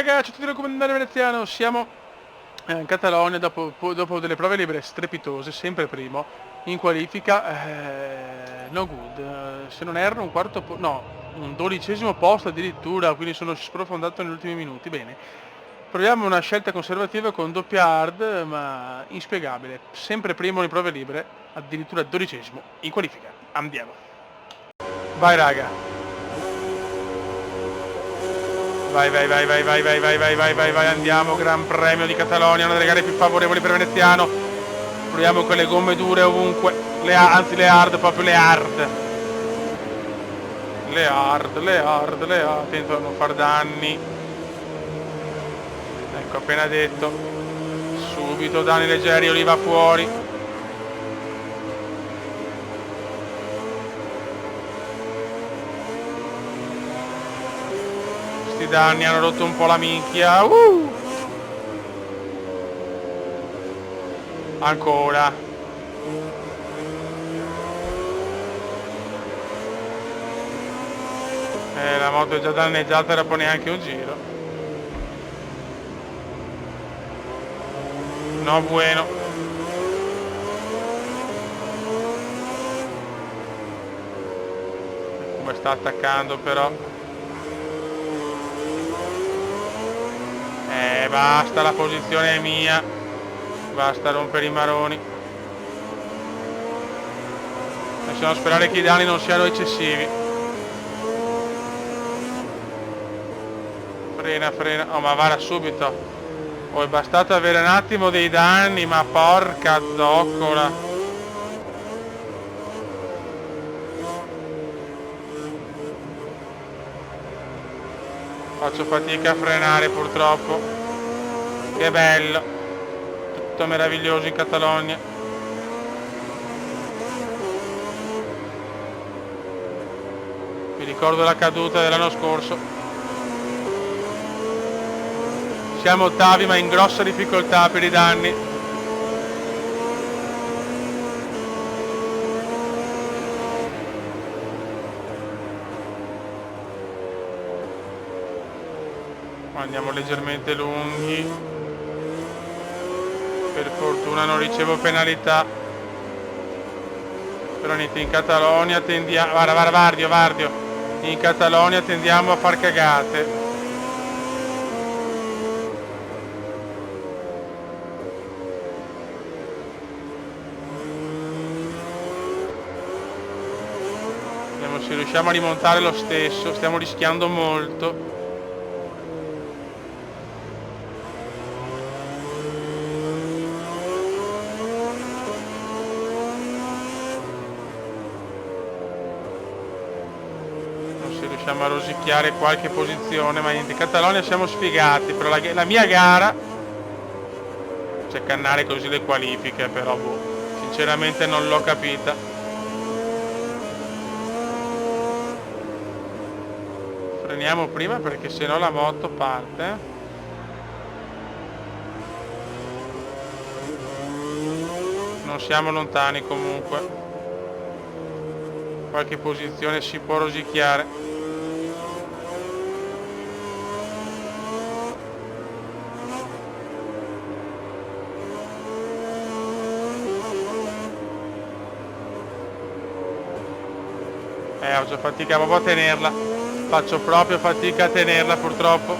raga, ciao a tutti, comandante veneziano. Siamo in Catalogna dopo delle prove libere strepitose, sempre primo in qualifica, no good. Se non erro un un 12° posto addirittura, quindi sono sprofondato negli ultimi minuti. Bene, proviamo una scelta conservativa con doppia hard, ma inspiegabile. Sempre primo in prove libere, addirittura 12° in qualifica. Andiamo. Vai raga. Vai, andiamo, Gran Premio di Catalogna, una delle gare più favorevoli per Veneziano. Proviamo con le gomme dure ovunque, anzi le hard, proprio le hard. Le hard, attento a non far danni. Ecco, appena detto. Subito danni leggeri, Oliva fuori. Questi danni hanno rotto un po' la minchia. Ancora. La moto è già danneggiata, dopo neanche un giro. No bueno. Come sta attaccando però. Basta, la posizione è mia. Basta rompere i maroni. Possiamo sperare che i danni non siano eccessivi. Frena. Oh, ma vada subito. Oh, è bastato avere un attimo dei danni, ma porca zoccola. Faccio fatica a frenare purtroppo. Che bello, tutto meraviglioso in Catalogna. Mi ricordo la caduta dell'anno scorso. Siamo ottavi ma in grossa difficoltà per i danni. Andiamo leggermente lunghi. Per fortuna non ricevo penalità. Però niente, in Catalogna tendiamo. Guarda, Vardio. In Catalogna tendiamo a far cagate. Vediamo se riusciamo a rimontare lo stesso. Stiamo rischiando molto. Riusciamo a rosicchiare qualche posizione, ma in Catalogna siamo sfigati. Però la mia gara, c'è cannare così le qualifiche, però sinceramente non l'ho capita. Freniamo prima perché sennò la moto parte. Non siamo lontani comunque. Qualche posizione si può rosicchiare. Faccio fatica proprio a tenerla. Faccio proprio fatica a tenerla purtroppo.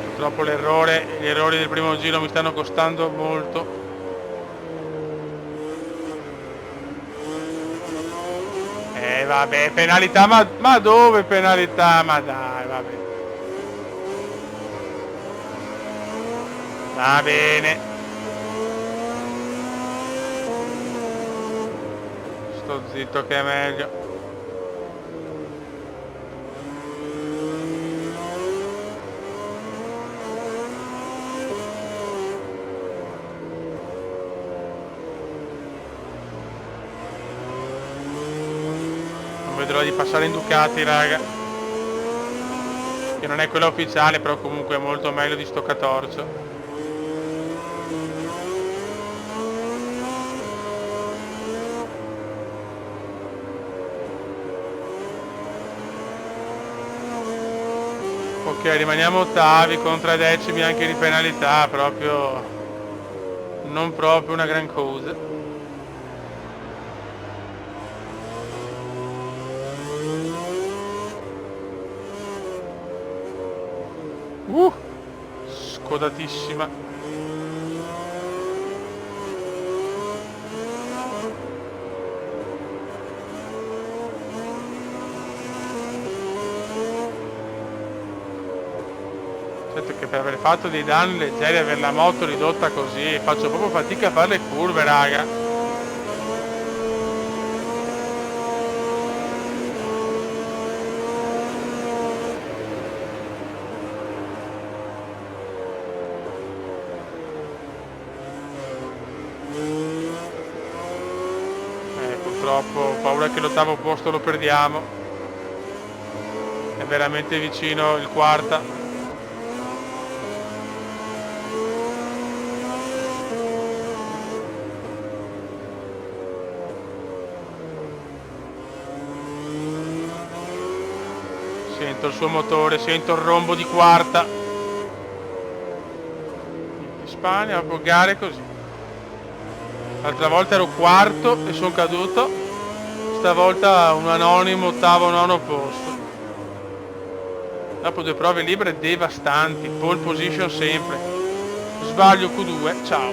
Purtroppo gli errori del primo giro mi stanno costando molto. Vabbè, penalità, ma dove penalità? Ma dai, vabbè. Va bene. Sto zitto che è meglio. Non vedo l'ora di passare in Ducati, raga. Che non è quella ufficiale, però comunque è molto meglio di sto Catorcio. Ok, rimaniamo ottavi con 3 decimi anche di penalità, proprio non proprio una gran cosa. Scodatissima. Certo che per aver fatto dei danni leggeri e aver la moto ridotta così faccio proprio fatica a fare le curve, raga. Purtroppo ho paura che l'8º posto lo perdiamo. È veramente vicino il quarta. Sento il suo motore, sento il rombo di quarta. In Spagna, proprio gare così. L'altra volta ero quarto e sono caduto. Stavolta un anonimo, ottavo, nono posto. Dopo 2 prove libere devastanti, pole position sempre. Sbaglio Q2, ciao.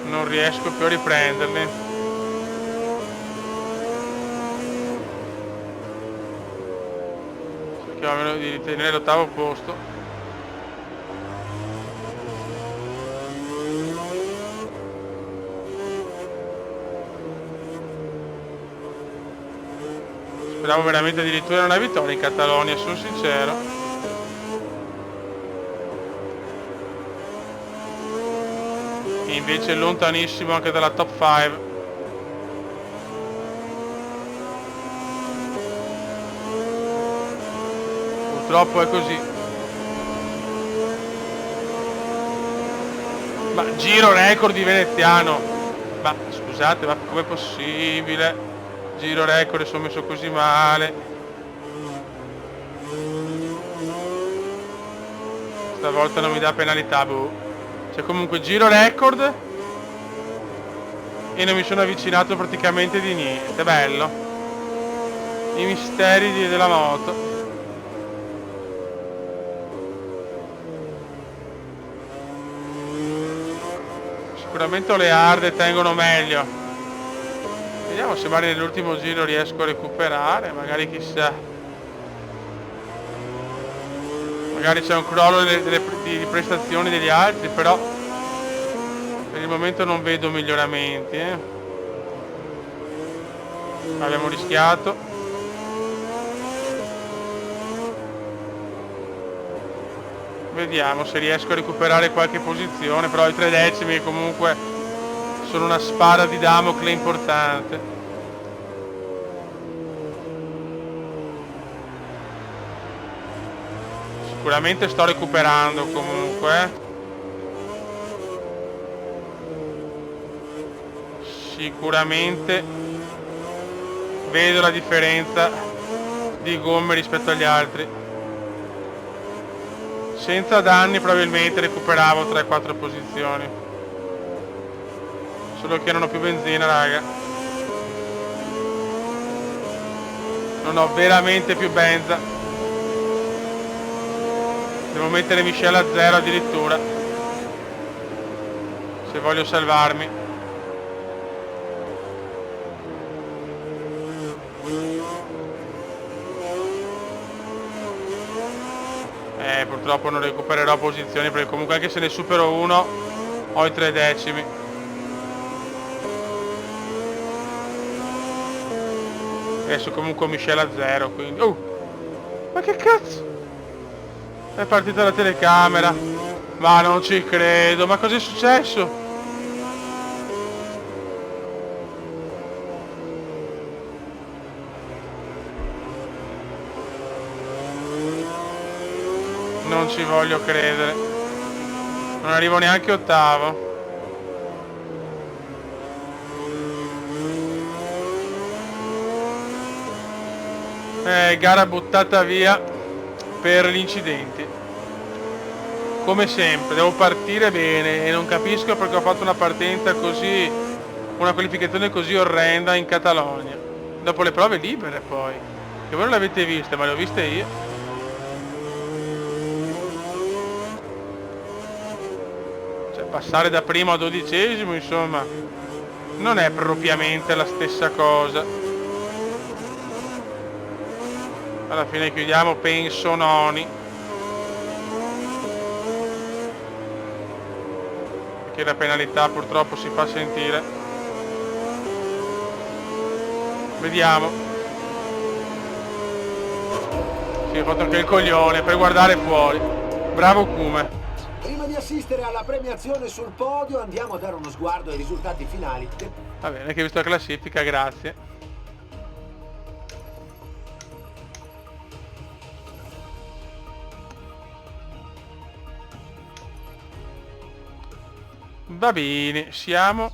Non riesco più a riprenderli. Cerchiamo di tenere l'8º posto. Speravo veramente addirittura una vittoria in Catalogna, sono sincero. E invece lontanissimo anche dalla top 5. Purtroppo è così. Ma giro record di veneziano. Ma scusate, ma com'è possibile? Giro record e sono messo così male. Stavolta non mi dà penalità, boh. C'è comunque giro record e non mi sono avvicinato praticamente di niente. Bello. I misteri della moto. Sicuramente le hard tengono meglio. Vediamo se magari nell'ultimo giro riesco a recuperare, magari chissà. Magari c'è un crollo di prestazioni degli altri, però per il momento non vedo miglioramenti. Abbiamo rischiato. Vediamo se riesco a recuperare qualche posizione, però i 3 decimi comunque sono una spada di Damocle importante. Sicuramente sto recuperando comunque. Sicuramente vedo la differenza di gomme rispetto agli altri. Senza danni probabilmente recuperavo 3-4 posizioni. Solo che non ho più benzina, raga. Non ho veramente più benza. Devo mettere miscela a 0 addirittura, se voglio salvarmi. Purtroppo non recupererò posizioni, perché comunque anche se ne supero uno ho i 3 decimi. Adesso comunque miscela a 0, quindi... ma che cazzo? È partita la telecamera. Ma non ci credo, ma cos'è successo? Non ci voglio credere. Non arrivo neanche ottavo. Gara buttata via per gli incidenti. Come sempre, devo partire bene e non capisco perché ho fatto una partenza così, una qualificazione così orrenda in Catalogna. Dopo le prove libere poi, che voi non le avete viste, ma le ho viste io. Cioè, passare da primo a 12esimo, insomma, non è propriamente la stessa cosa. Alla fine chiudiamo, penso, noni. Perché la penalità purtroppo si fa sentire. Vediamo. Si è fatto anche il coglione per guardare fuori. Bravo Kume. Prima di assistere alla premiazione sul podio andiamo a dare uno sguardo ai risultati finali. Va bene, che hai visto la classifica, grazie. Va bene, siamo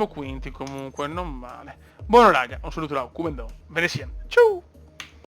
quinti comunque, non male. Buono raga, un saluto da Kumendo. Bene sia. Ciao!